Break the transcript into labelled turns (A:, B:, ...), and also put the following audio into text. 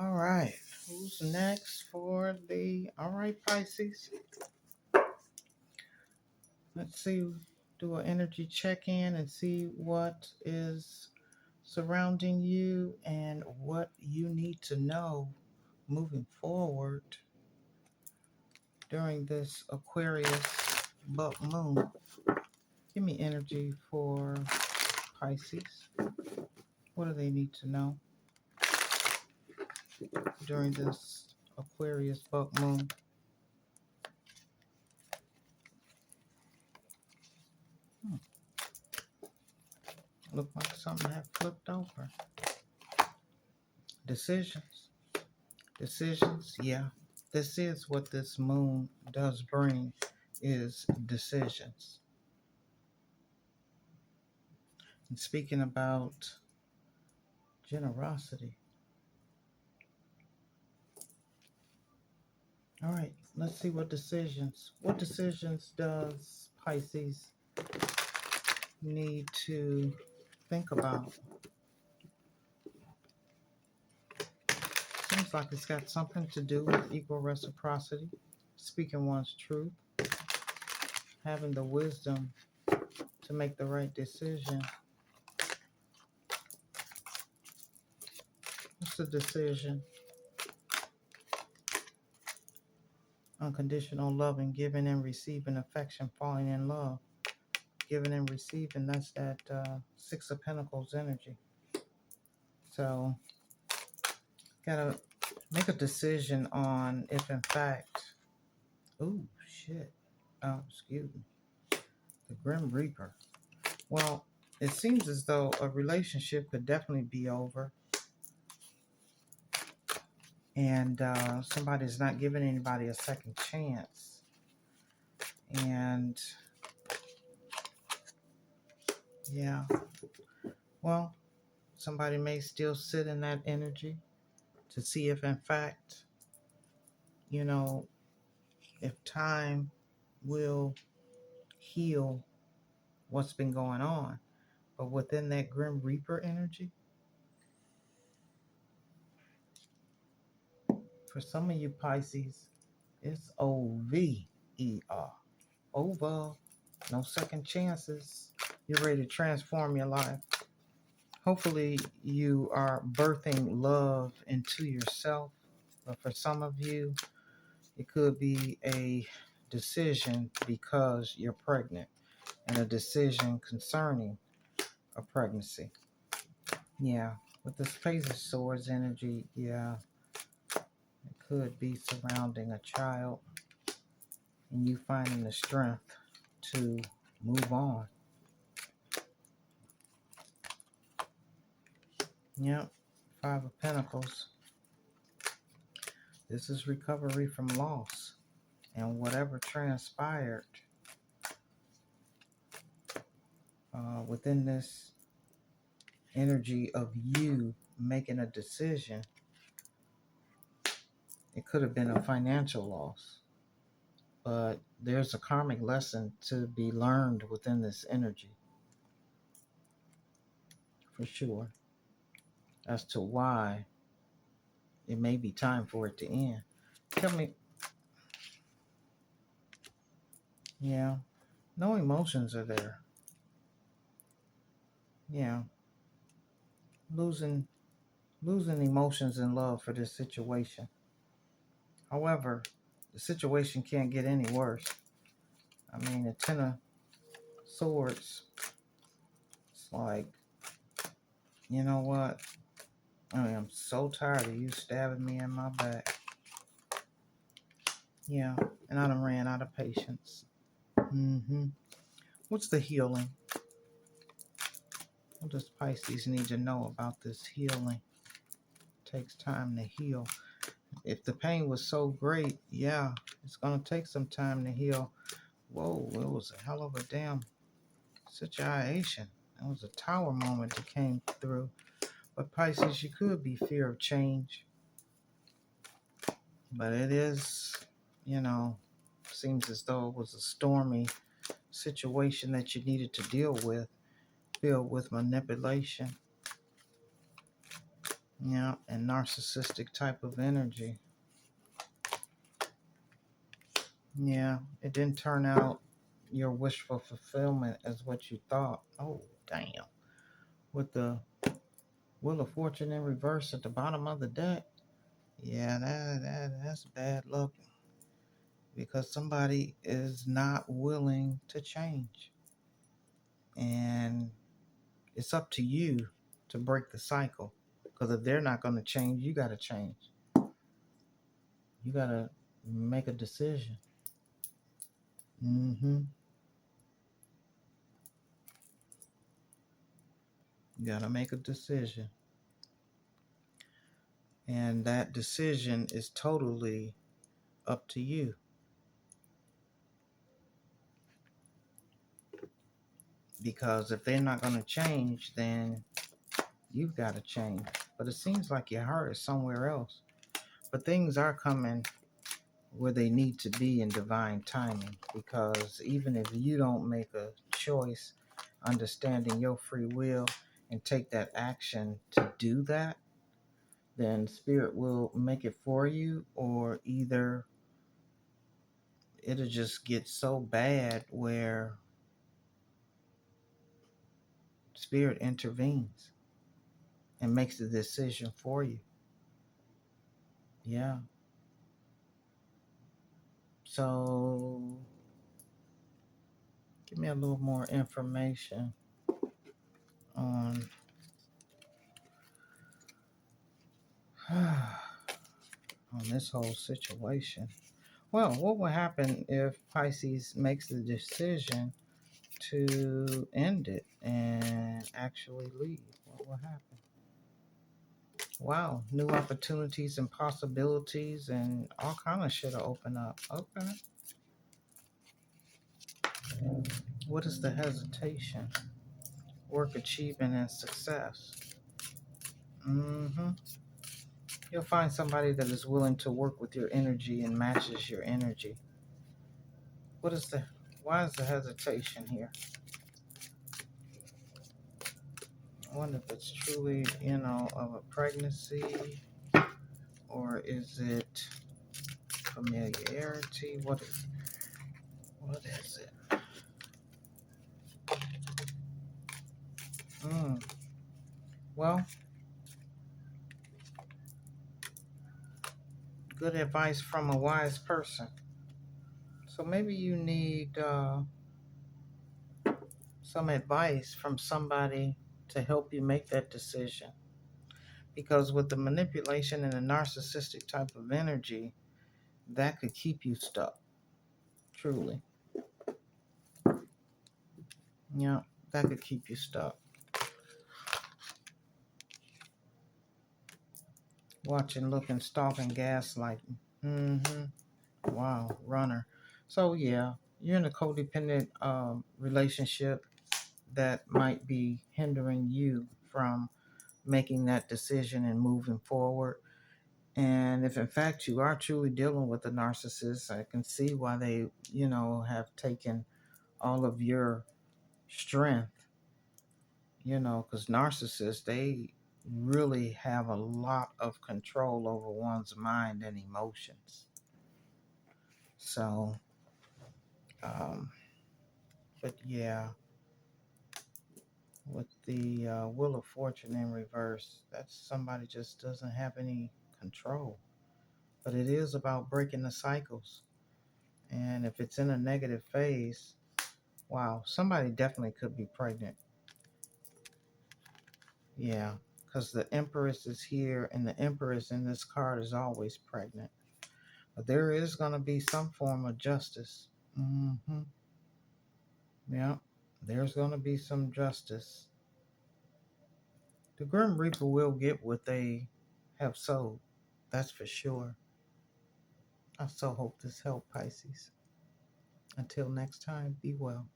A: All right. Who's next for the... All right, Pisces. Let's see. Do an energy check-in and see what is surrounding you and what you need to know moving forward during this Aquarius buck moon. Give me energy for Pisces. What do they need to know during this Aquarius buck moon? Look like something had flipped over. Decisions. Decisions, yeah. This is what this moon does bring, is decisions. And speaking about generosity. All right, let's see what decisions. What decisions does Pisces need to think about? Seems like it's got something to do with equal reciprocity, speaking one's truth, having the wisdom to make the right decision. What's the decision? Unconditional loving, giving and receiving affection, falling in love. Giving and receiving, that's that Six of Pentacles energy. So, gotta make a decision on if in fact, ooh, shit. Oh, excuse me. The Grim Reaper. Well, it seems as though a relationship could definitely be over. And somebody's not giving anybody a second chance. And yeah, well, somebody may still sit in that energy to see if in fact, you know, if time will heal what's been going on. But within that Grim Reaper energy, for some of you Pisces, it's O-V-E-R. Over. No second chances. You're ready to transform your life. Hopefully you are birthing love into yourself. But for some of you, it could be a decision because you're pregnant and a decision concerning a pregnancy. Yeah, with this Page of Swords energy, yeah, it could be surrounding a child and you finding the strength to move on. Yep, Five of Pentacles. This is recovery from loss and whatever transpired within this energy of you making a decision. It could have been a financial loss, but there's a karmic lesson to be learned within this energy for sure as to why it may be time for it to end. Tell me, yeah, no emotions are there. Yeah, losing emotions and love for this situation. However, the situation can't get any worse. I mean, the Ten of Swords, it's like, you know what? I am so tired of you stabbing me in my back. Yeah, and I done ran out of patience. What's the healing? What does Pisces need to know about this healing? It takes time to heal. If the pain was so great, yeah, it's going to take some time to heal. Whoa, it was a hell of a damn situation. It was a tower moment that came through. But Pisces, you could be fear of change. But it is, seems as though it was a stormy situation that you needed to deal with, filled with manipulation. Yeah, and narcissistic type of energy. Yeah, it didn't turn out your wish for fulfillment as what you thought. Oh, damn. With the Wheel of Fortune in reverse at the bottom of the deck. Yeah, that's bad luck because somebody is not willing to change. And it's up to you to break the cycle. Because if they're not going to change, you got to change. You got to make a decision. Mm-hmm. You got to make a decision. And that decision is totally up to you. Because if they're not going to change, then you've got to change. But it seems like your heart is somewhere else. But things are coming where they need to be in divine timing. Because even if you don't make a choice, understanding your free will, and take that action to do that, then spirit will make it for you, or either it'll just get so bad where spirit intervenes and makes the decision for you. Yeah. So give me a little more information on on this whole situation. Well, what will happen if Pisces makes the decision to end it and actually leave? What will happen? Wow, new opportunities and possibilities and all kind of shit will open up. Okay. What is the hesitation? Work, achievement, and success. Mm-hmm. You'll find somebody that is willing to work with your energy and matches your energy. Why is the hesitation here? I wonder if it's truly, of a pregnancy, or is it familiarity? What is it? Mm. Well, good advice from a wise person. So maybe you need some advice from somebody to help you make that decision. Because with the manipulation and the narcissistic type of energy, that could keep you stuck. Truly. Yeah, that could keep you stuck. Watching, looking, stalking, gaslighting. Mm-hmm. Wow, runner. So yeah, you're in a codependent relationship that might be hindering you from making that decision and moving forward. And if in fact you are truly dealing with a narcissist, I can see why they, have taken all of your strength, because narcissists, they really have a lot of control over one's mind and emotions. So, um, but yeah, with the Wheel of Fortune in reverse, that's somebody just doesn't have any control. But it is about breaking the cycles. And if it's in a negative phase, wow, somebody definitely could be pregnant. Yeah, because the Empress is here, and the Empress in this card is always pregnant. But there is going to be some form of justice. Mm-hmm. Yeah, there's going to be some justice. The Grim Reaper will get what they have sowed. That's for sure. I so hope this helped, Pisces. Until next time, be well.